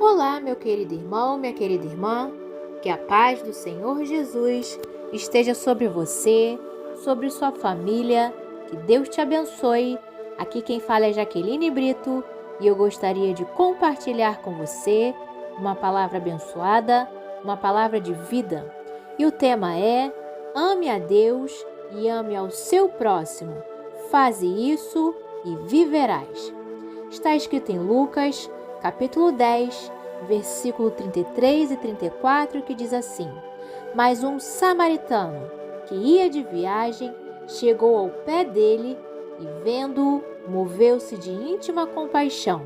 Olá, meu querido irmão, minha querida irmã, que a paz do Senhor Jesus esteja sobre você, sobre sua família, que Deus te abençoe. Aqui quem fala é Jaqueline Brito e eu gostaria de compartilhar com você uma palavra abençoada, uma palavra de vida. E o tema é: ame a Deus e ame ao seu próximo. Faze isso e viverás. Está escrito em Lucas, capítulo 10, versículo 33 e 34, que diz assim: Mas um samaritano que ia de viagem chegou ao pé dele e, vendo-o, moveu-se de íntima compaixão.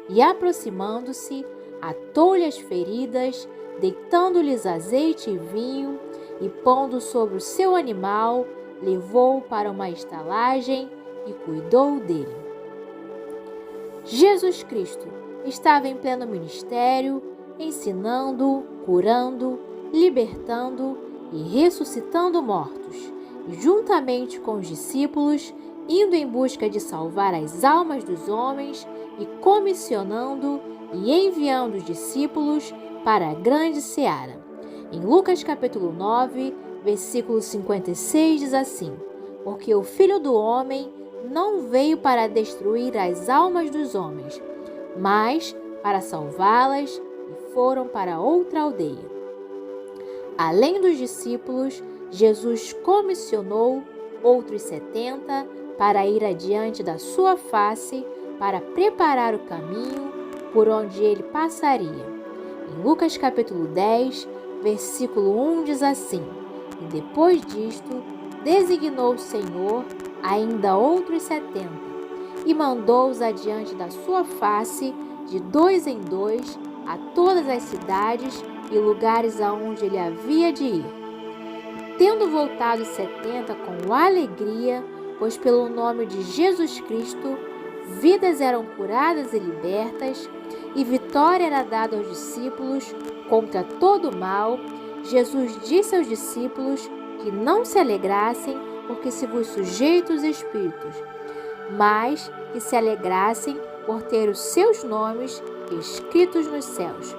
E, aproximando-se, atou-lhe as feridas, deitando-lhes azeite e vinho, e pondo sobre o seu animal, levou-o para uma estalagem e cuidou dele. Jesus Cristo estava em pleno ministério, ensinando, curando, libertando e ressuscitando mortos, e juntamente com os discípulos, indo em busca de salvar as almas dos homens e comissionando e enviando os discípulos para a grande seara. Em Lucas capítulo 9, versículo 56 diz assim: Porque o Filho do Homem não veio para destruir as almas dos homens, mas para salvá-las, e foram para outra aldeia. Além dos discípulos, Jesus comissionou outros 70 para ir adiante da sua face, para preparar o caminho por onde ele passaria. Em Lucas capítulo 10, versículo 1 diz assim: E depois disto, designou o Senhor ainda outros 70, e mandou-os adiante da sua face, de 2 em 2, a todas as cidades e lugares aonde ele havia de ir. Tendo voltado os 70 com alegria, pois pelo nome de Jesus Cristo, vidas eram curadas e libertas, e vitória era dada aos discípulos contra todo o mal, Jesus disse aos discípulos que não se alegrassem porque se vos sujeita os espíritos, mas que se alegrassem por ter os seus nomes escritos nos céus.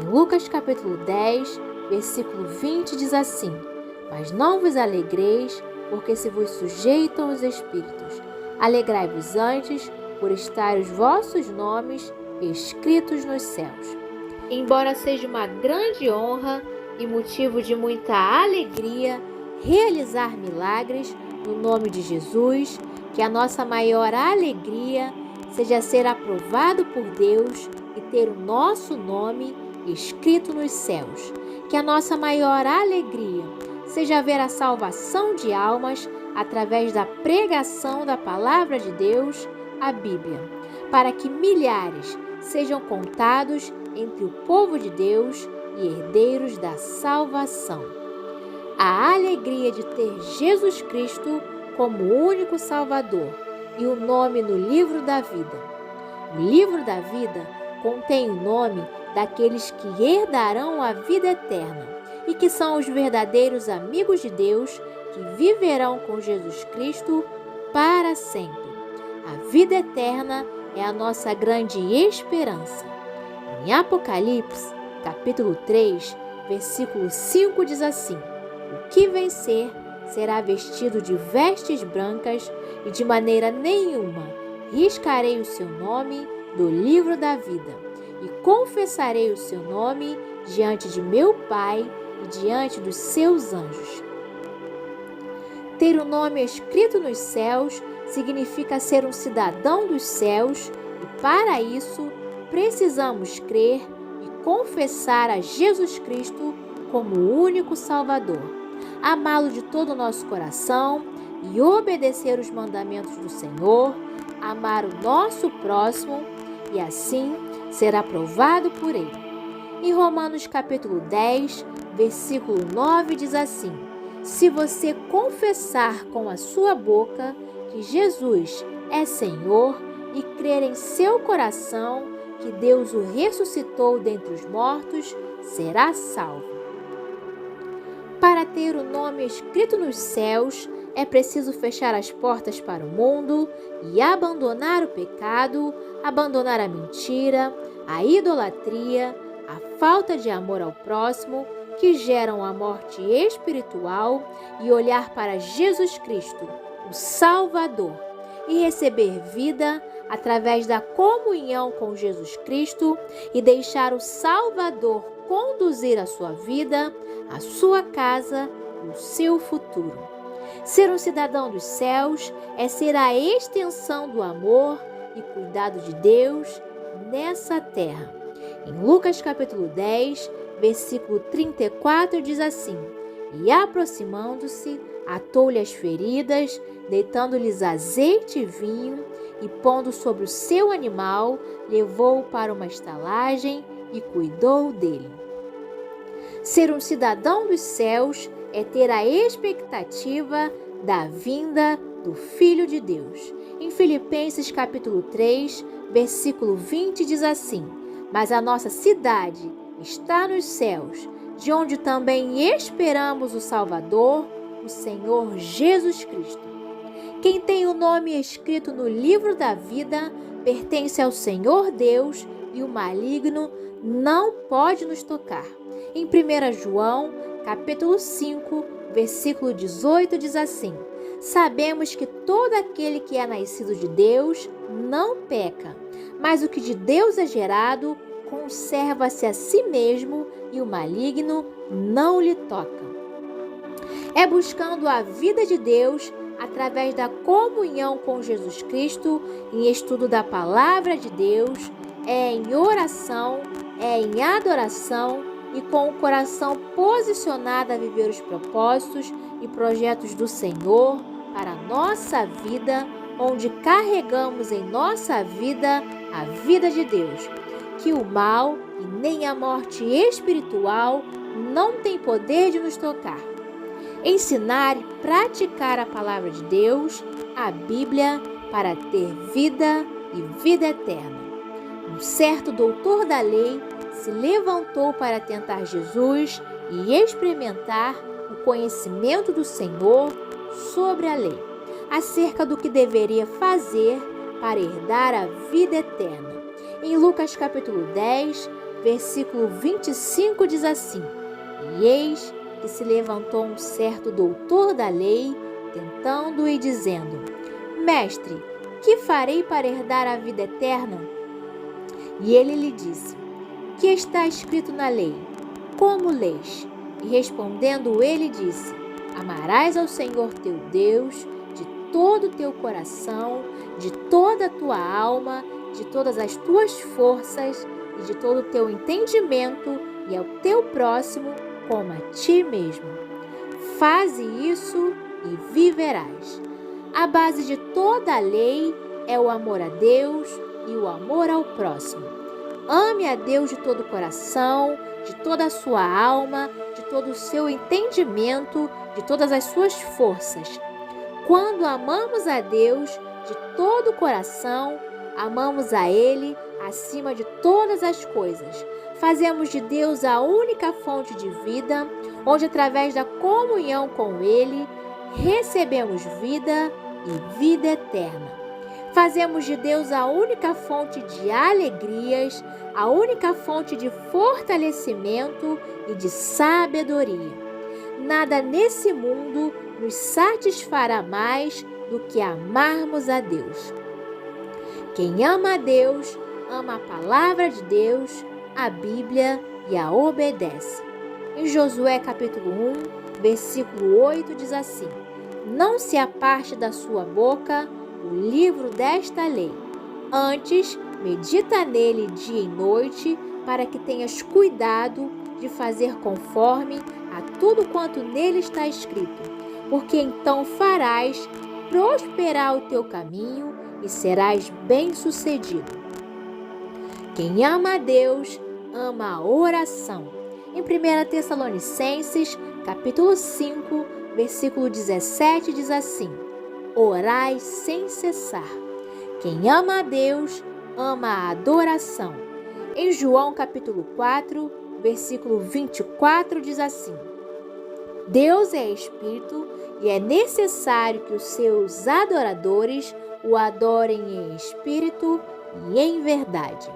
Em Lucas capítulo 10, versículo 20 diz assim: Mas não vos alegreis porque se vos sujeitam os espíritos. Alegrai-vos antes por estar os vossos nomes escritos nos céus. Embora seja uma grande honra e motivo de muita alegria realizar milagres no nome de Jesus, que a nossa maior alegria seja ser aprovado por Deus e ter o nosso nome escrito nos céus. Que a nossa maior alegria seja ver a salvação de almas através da pregação da palavra de Deus, a Bíblia, para que milhares sejam contados entre o povo de Deus e herdeiros da salvação. A alegria de ter Jesus Cristo como único Salvador e o nome no livro da vida. O livro da vida contém o nome daqueles que herdarão a vida eterna e que são os verdadeiros amigos de Deus que viverão com Jesus Cristo para sempre. A vida eterna é a nossa grande esperança. Em Apocalipse, capítulo 3, versículo 5 diz assim: O que vencer será vestido de vestes brancas e de maneira nenhuma riscarei o seu nome do livro da vida e confessarei o seu nome diante de meu Pai e diante dos seus anjos. Ter o nome escrito nos céus significa ser um cidadão dos céus e, para isso, precisamos crer e confessar a Jesus Cristo como o único Salvador, amá-lo de todo o nosso coração e obedecer os mandamentos do Senhor, amar o nosso próximo e assim ser aprovado por Ele. Em Romanos capítulo 10, versículo 9 diz assim: Se você confessar com a sua boca que Jesus é Senhor e crer em seu coração que Deus o ressuscitou dentre os mortos, será salvo. Para ter o nome escrito nos céus, É preciso fechar as portas para o mundo e abandonar o pecado, abandonar a mentira, a idolatria, a falta de amor ao próximo, que geram a morte espiritual, e olhar para Jesus Cristo, o Salvador, e receber vida através da comunhão com Jesus Cristo e deixar o Salvador conduzir a sua vida, a sua casa e o seu futuro. Ser um cidadão dos céus é ser a extensão do amor e cuidado de Deus nessa terra. Em Lucas capítulo 10, versículo 34 diz assim: E aproximando-se, atou-lhe as feridas, deitando-lhes azeite e vinho, e pondo sobre o seu animal, levou-o para uma estalagem e cuidou dele. Ser um cidadão dos céus é ter a expectativa da vinda do Filho de Deus. Em Filipenses capítulo 3, versículo 20 diz assim: Mas a nossa cidade está nos céus, de onde também esperamos o Salvador, o Senhor Jesus Cristo. Quem tem o nome escrito no livro da vida pertence ao Senhor Deus, e o maligno não pode nos tocar. Em 1 João, capítulo 5, versículo 18 diz assim: Sabemos que todo aquele que é nascido de Deus não peca, mas o que de Deus é gerado conserva-se a si mesmo, e o maligno não lhe toca. É buscando a vida de Deus através da comunhão com Jesus Cristo, em estudo da palavra de Deus, é em oração, é em adoração e com o coração posicionado a viver os propósitos e projetos do Senhor para a nossa vida, onde carregamos em nossa vida a vida de Deus, que o mal e nem a morte espiritual não tem poder de nos tocar. Ensinar e praticar a palavra de Deus, a Bíblia, para ter vida e vida eterna. Um certo doutor da lei se levantou para tentar Jesus e experimentar o conhecimento do Senhor sobre a lei, acerca do que deveria fazer para herdar a vida eterna. Em Lucas capítulo 10, versículo 25 diz assim: E eis que se levantou um certo doutor da lei, tentando e dizendo: Mestre, que farei para herdar a vida eterna? E ele lhe disse: Que está escrito na lei? Como lês? E respondendo ele disse: Amarás ao Senhor teu Deus de todo o teu coração, de toda a tua alma, de todas as tuas forças e de todo o teu entendimento, e ao teu próximo como a ti mesmo. Faze isso e viverás. A base de toda a lei é o amor a Deus e o amor ao próximo. Ame a Deus de todo o coração, de toda a sua alma, de todo o seu entendimento, de todas as suas forças. Quando amamos a Deus de todo o coração, amamos a Ele acima de todas as coisas. Fazemos de Deus a única fonte de vida, onde através da comunhão com Ele, recebemos vida e vida eterna. Fazemos de Deus a única fonte de alegrias, a única fonte de fortalecimento e de sabedoria. Nada nesse mundo nos satisfará mais do que amarmos a Deus. Quem ama a Deus, ama a palavra de Deus, a Bíblia, e a obedece. Em Josué capítulo 1, versículo 8 diz assim: Não se aparte da sua boca o livro desta lei, antes medita nele dia e noite, para que tenhas cuidado de fazer conforme a tudo quanto nele está escrito, porque então farás prosperar o teu caminho e serás bem-sucedido. Quem ama a Deus, ama a oração. Em 1 Tessalonicenses, capítulo 5, versículo 17, diz assim: Orai sem cessar. Quem ama a Deus, ama a adoração. Em João, capítulo 4, versículo 24, diz assim: Deus é espírito e é necessário que os seus adoradores o adorem em espírito e em verdade.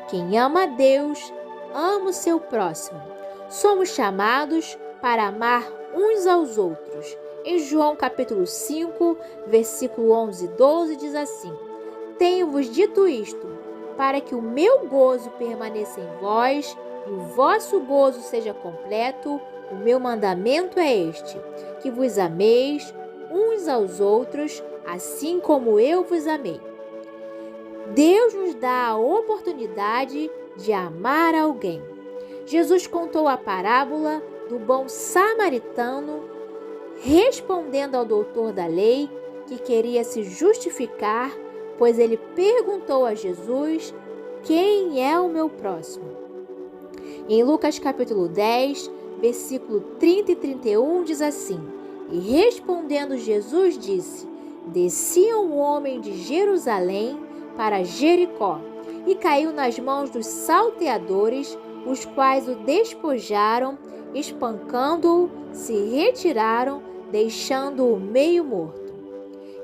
Quem ama a Deus, ama o seu próximo. Somos chamados para amar uns aos outros. Em João capítulo 5, versículo 11 e 12 diz assim: Tenho-vos dito isto, para que o meu gozo permaneça em vós e o vosso gozo seja completo. O meu mandamento é este, que vos ameis uns aos outros, assim como eu vos amei. Deus nos dá a oportunidade de amar alguém. Jesus contou a parábola do bom samaritano, respondendo ao doutor da lei, que queria se justificar, pois ele perguntou a Jesus: quem é o meu próximo? Em Lucas capítulo 10, versículo 30 e 31 diz assim: E respondendo Jesus disse: Descia um homem de Jerusalém para Jericó, e caiu nas mãos dos salteadores, os quais o despojaram, espancando-o, se retiraram, deixando-o meio morto.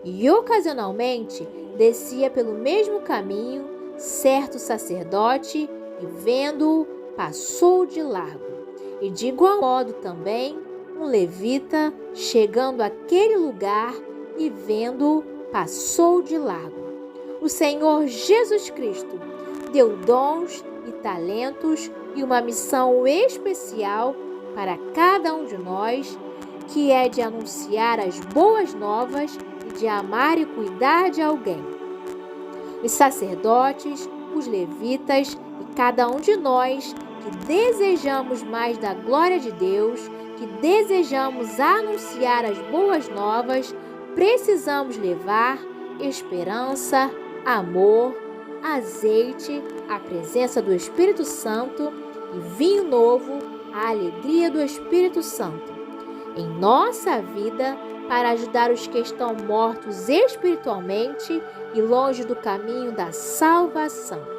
E ocasionalmente descia pelo mesmo caminho certo sacerdote, e vendo-o, passou de largo. E de igual modo também um levita, chegando àquele lugar e vendo-o, passou de largo. O Senhor Jesus Cristo deu dons e talentos e uma missão especial para cada um de nós, que é de anunciar as boas novas e de amar e cuidar de alguém. Os sacerdotes, os levitas e cada um de nós que desejamos mais da glória de Deus, que desejamos anunciar as boas novas, precisamos levar esperança, amor, azeite, a presença do Espírito Santo e vinho novo, a alegria do Espírito Santo em nossa vida, para ajudar os que estão mortos espiritualmente e longe do caminho da salvação.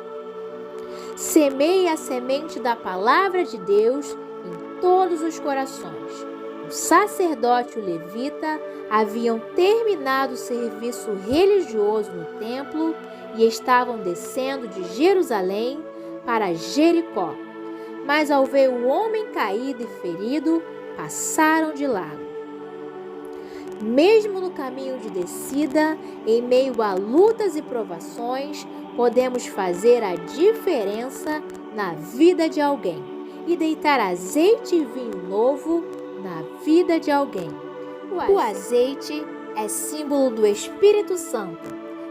Semeie a semente da palavra de Deus em todos os corações. O sacerdote e o levita haviam terminado o serviço religioso no templo e estavam descendo de Jerusalém para Jericó. Mas ao ver o homem caído e ferido, passaram de largo. Mesmo no caminho de descida, em meio a lutas e provações, podemos fazer a diferença na vida de alguém e deitar azeite e vinho novo na vida de alguém. O azeite é símbolo do Espírito Santo,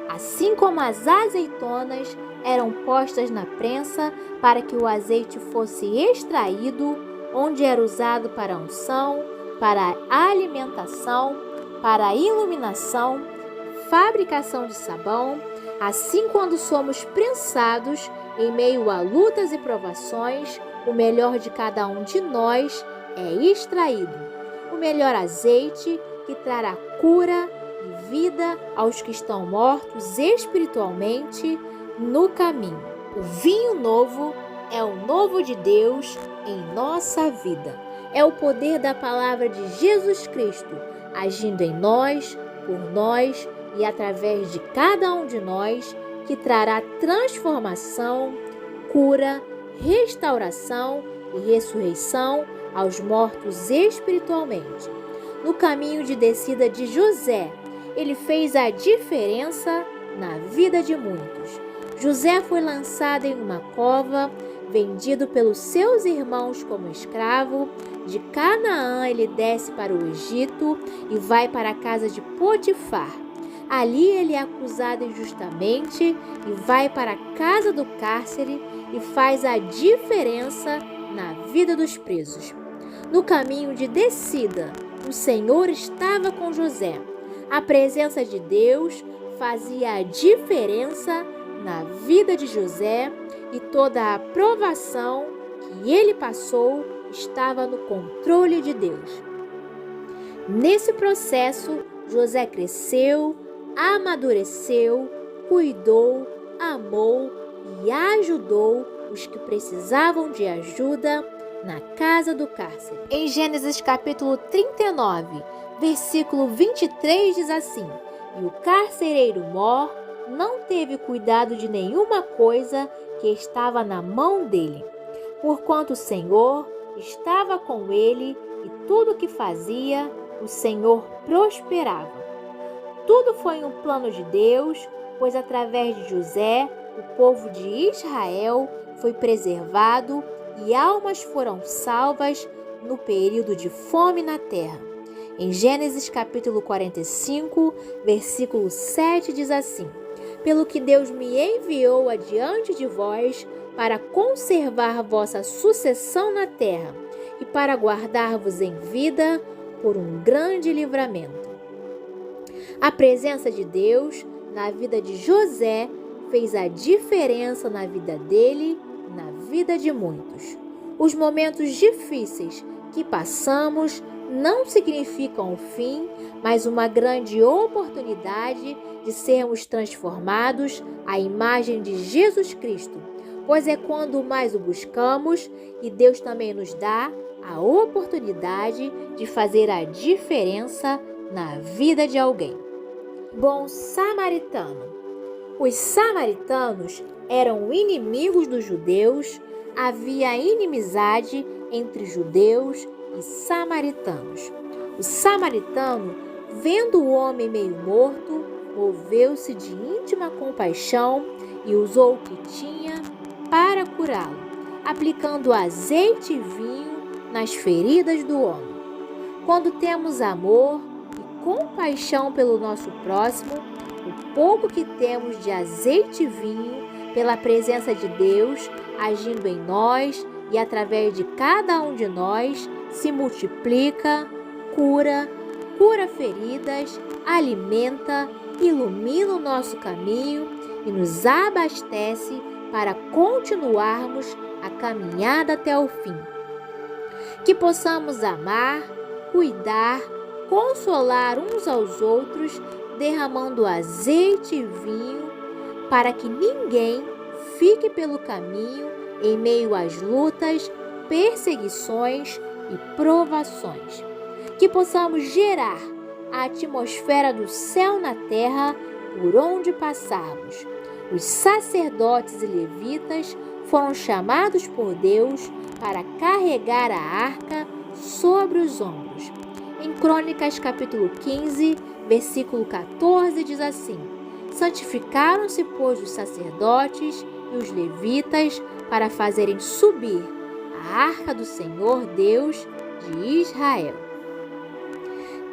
assim como as azeitonas eram postas na prensa para que o azeite fosse extraído, onde era usado para a unção, para a alimentação, para a iluminação, fabricação de sabão. Assim, quando somos prensados em meio a lutas e provações, o melhor de cada um de nós é extraído. O melhor azeite que trará cura e vida aos que estão mortos espiritualmente no caminho. O vinho novo é o novo de Deus em nossa vida. É o poder da palavra de Jesus Cristo agindo em nós, por nós e através de cada um de nós, que trará transformação, cura, restauração e ressurreição aos mortos espiritualmente. No caminho de descida de José, ele fez a diferença na vida de muitos. José foi lançado em uma cova, vendido pelos seus irmãos como escravo. De Canaã ele desce para o Egito e vai para a casa de Potifar. Ali ele é acusado injustamente e vai para a casa do cárcere e faz a diferença na vida dos presos. No caminho de descida, o Senhor estava com José. A presença de Deus fazia a diferença na vida de José e toda a provação que ele passou estava no controle de Deus. Nesse processo, José cresceu, amadureceu, cuidou, amou e ajudou os que precisavam de ajuda na casa do cárcere. Em Gênesis capítulo 39, versículo 23 diz assim: E o carcereiro Mor não teve cuidado de nenhuma coisa que estava na mão dele, porquanto o Senhor estava com ele e tudo o que fazia, o Senhor prosperava. Tudo foi um plano de Deus, pois através de José, o povo de Israel foi preservado e almas foram salvas no período de fome na terra. Em Gênesis capítulo 45, versículo 7 diz assim: Pelo que Deus me enviou adiante de vós para conservar vossa sucessão na terra e para guardar-vos em vida por um grande livramento. A presença de Deus na vida de José fez a diferença na vida dele e na vida de muitos. Os momentos difíceis que passamos não significam o fim, mas uma grande oportunidade de sermos transformados à imagem de Jesus Cristo, pois é quando mais o buscamos e Deus também nos dá a oportunidade de fazer a diferença na vida de alguém. Bom samaritano. Os samaritanos eram inimigos dos judeus, havia inimizade entre judeus e samaritanos. O samaritano, vendo o homem meio morto, moveu-se de íntima compaixão e usou o que tinha para curá-lo, aplicando azeite e vinho nas feridas do homem. Quando temos amor e compaixão pelo nosso próximo, o pouco que temos de azeite e vinho, pela presença de Deus agindo em nós e através de cada um de nós, se multiplica, cura feridas, alimenta, ilumina o nosso caminho e nos abastece para continuarmos a caminhada até o fim. Que possamos amar, cuidar, consolar uns aos outros, derramando azeite e vinho, para que ninguém fique pelo caminho em meio às lutas, perseguições e provações. Que possamos gerar a atmosfera do céu na terra por onde passarmos. Os sacerdotes e levitas foram chamados por Deus para carregar a arca sobre os ombros. Em Crônicas capítulo 15, versículo 14 diz assim: Santificaram-se, pois, os sacerdotes e os levitas para fazerem subir a arca do Senhor Deus de Israel.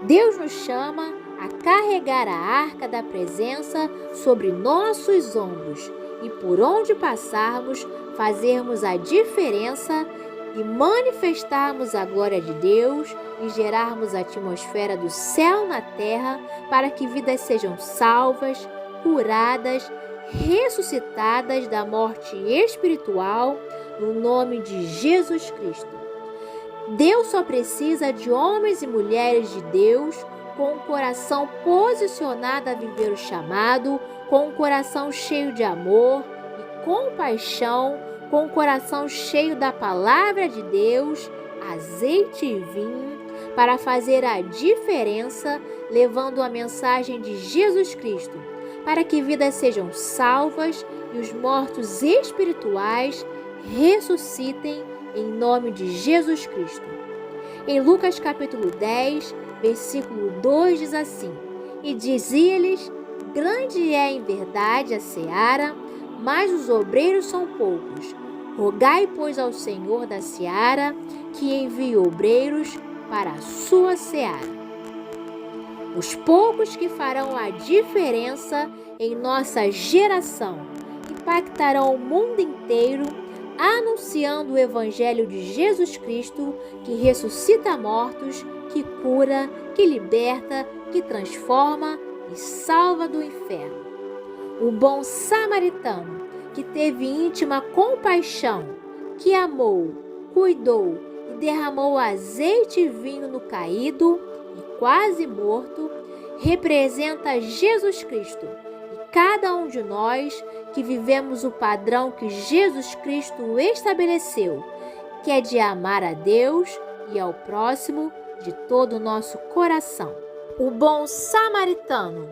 Deus nos chama a carregar a arca da presença sobre nossos ombros e por onde passarmos, fazermos a diferença e manifestarmos a glória de Deus e gerarmos a atmosfera do céu na terra para que vidas sejam salvas, curadas, ressuscitadas da morte espiritual no nome de Jesus Cristo. Deus só precisa de homens e mulheres de Deus com o coração posicionado a viver o chamado, com o coração cheio de amor e compaixão, com o coração cheio da palavra de Deus, azeite e vinho, para fazer a diferença, levando a mensagem de Jesus Cristo, para que vidas sejam salvas e os mortos espirituais ressuscitem em nome de Jesus Cristo. Em Lucas capítulo 10, versículo 2 diz assim: E dizia-lhes: Grande é em verdade a seara, mas os obreiros são poucos. Rogai, pois, ao Senhor da seara que envie obreiros para a sua seara. Os poucos que farão a diferença em nossa geração impactarão o mundo inteiro, anunciando o Evangelho de Jesus Cristo, que ressuscita mortos, que cura, que liberta, que transforma e salva do inferno. O bom samaritano, que teve íntima compaixão, que amou, cuidou e derramou azeite e vinho no caído e quase morto, representa Jesus Cristo e cada um de nós que vivemos o padrão que Jesus Cristo estabeleceu, que é de amar a Deus e ao próximo de todo o nosso coração. O bom samaritano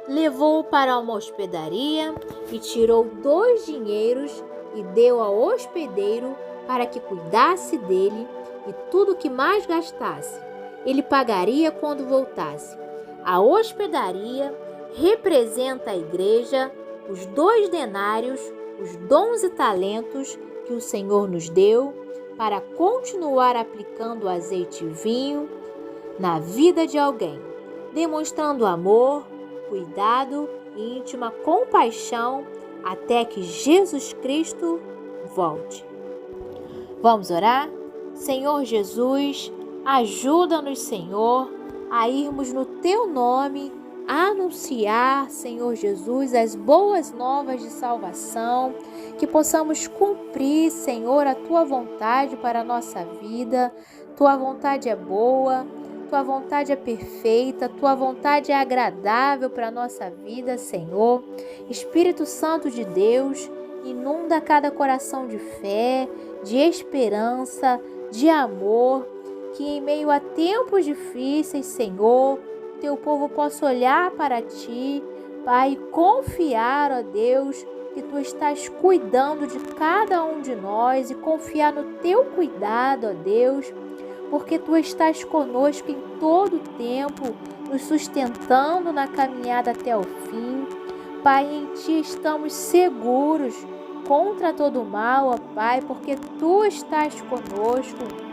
levou-o para uma hospedaria e tirou 2 dinheiros e deu ao hospedeiro para que cuidasse dele, e tudo que mais gastasse ele pagaria quando voltasse. A hospedaria representa a igreja, os 2 denários, os dons e talentos que o Senhor nos deu para continuar aplicando azeite e vinho na vida de alguém, demonstrando amor, cuidado e íntima compaixão até que Jesus Cristo volte. Vamos orar? Senhor Jesus, ajuda-nos, Senhor, a irmos no Teu nome, a anunciar, Senhor Jesus, as boas novas de salvação, que possamos cumprir, Senhor, a Tua vontade para a nossa vida. Tua vontade é boa, Tua vontade é perfeita, Tua vontade é agradável para a nossa vida, Senhor. Espírito Santo de Deus, inunda cada coração de fé, de esperança, de amor, que em meio a tempos difíceis, Senhor, Teu povo possa olhar para Ti, Pai, e confiar, ó Deus, que Tu estás cuidando de cada um de nós e confiar no Teu cuidado, ó Deus, porque Tu estás conosco em todo o tempo, nos sustentando na caminhada até o fim. Pai, em Ti estamos seguros contra todo mal, ó Pai, porque Tu estás conosco.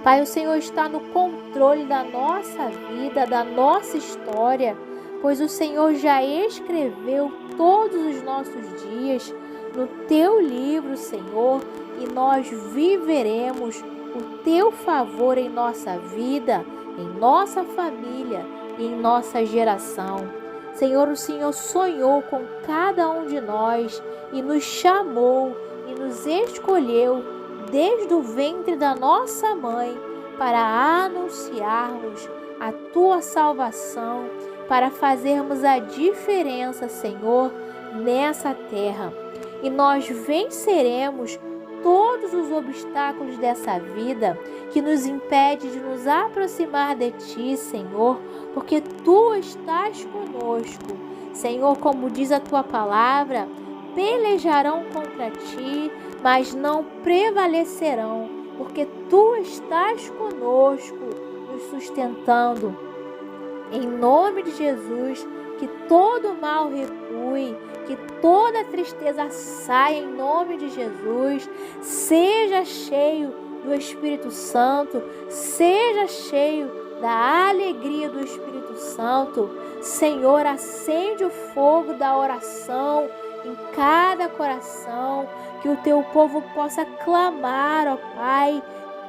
Pai, o Senhor está no controle da nossa vida, da nossa história, pois o Senhor já escreveu todos os nossos dias no Teu livro, Senhor, e nós viveremos o Teu favor em nossa vida, em nossa família e em nossa geração. Senhor, o Senhor sonhou com cada um de nós e nos chamou e nos escolheu desde o ventre da nossa mãe para anunciarmos a Tua salvação, para fazermos a diferença, Senhor, nessa terra. E nós venceremos todos os obstáculos dessa vida que nos impede de nos aproximar de Ti, Senhor, porque Tu estás conosco. Senhor, como diz a Tua palavra, pelejarão contra Ti, mas não prevalecerão, porque Tu estás conosco, nos sustentando. Em nome de Jesus, que todo mal recue, que toda tristeza saia em nome de Jesus. Seja cheio do Espírito Santo, seja cheio da alegria do Espírito Santo. Senhor, acende o fogo da oração em cada coração, que o Teu povo possa clamar, ó Pai,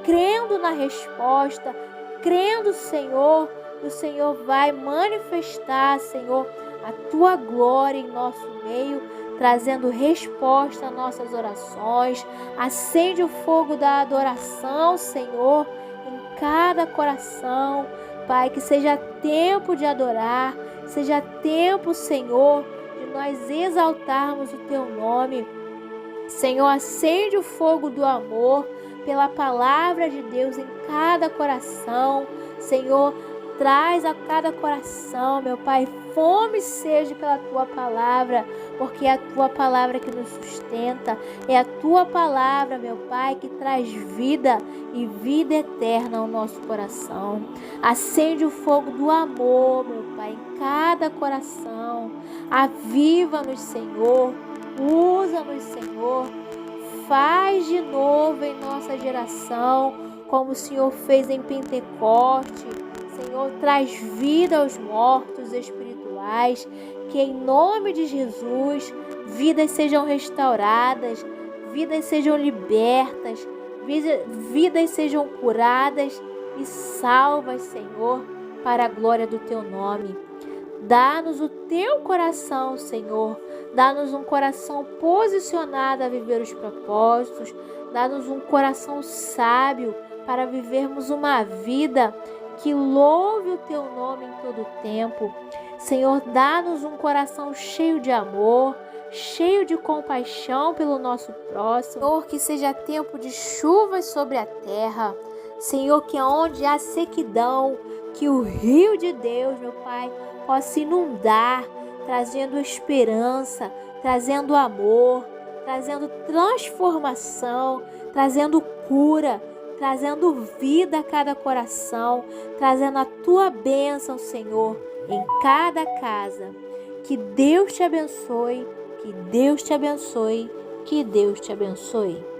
crendo na resposta, crendo, Senhor, que o Senhor vai manifestar, Senhor, a Tua glória em nosso meio, trazendo resposta às nossas orações. Acende o fogo da adoração, Senhor, em cada coração, Pai, que seja tempo de adorar, seja tempo, Senhor, de nós exaltarmos o Teu nome. Senhor, acende o fogo do amor pela palavra de Deus em cada coração. Senhor, traz a cada coração, meu Pai, fome e sede pela Tua palavra, porque é a Tua palavra que nos sustenta, é a Tua palavra, meu Pai, que traz vida e vida eterna ao nosso coração. Acende o fogo do amor, meu Pai, em cada coração. Aviva-nos, Senhor, usa-nos, Senhor, faz de novo em nossa geração, como o Senhor fez em Pentecoste. Senhor, traz vida aos mortos espirituais, que em nome de Jesus, vidas sejam restauradas, vidas sejam libertas, vidas sejam curadas e salvas, Senhor, para a glória do Teu nome. Dá-nos o Teu coração, Senhor, dá-nos um coração posicionado a viver os propósitos, dá-nos um coração sábio para vivermos uma vida que louve o Teu nome em todo o tempo. Senhor, dá-nos um coração cheio de amor, cheio de compaixão pelo nosso próximo. Senhor, que seja tempo de chuvas sobre a terra. Senhor, que onde há sequidão, que o rio de Deus, meu Pai, possa inundar, trazendo esperança, trazendo amor, trazendo transformação, trazendo cura, trazendo vida a cada coração, trazendo a Tua bênção, Senhor, em cada casa. Que Deus te abençoe, que Deus te abençoe, que Deus te abençoe.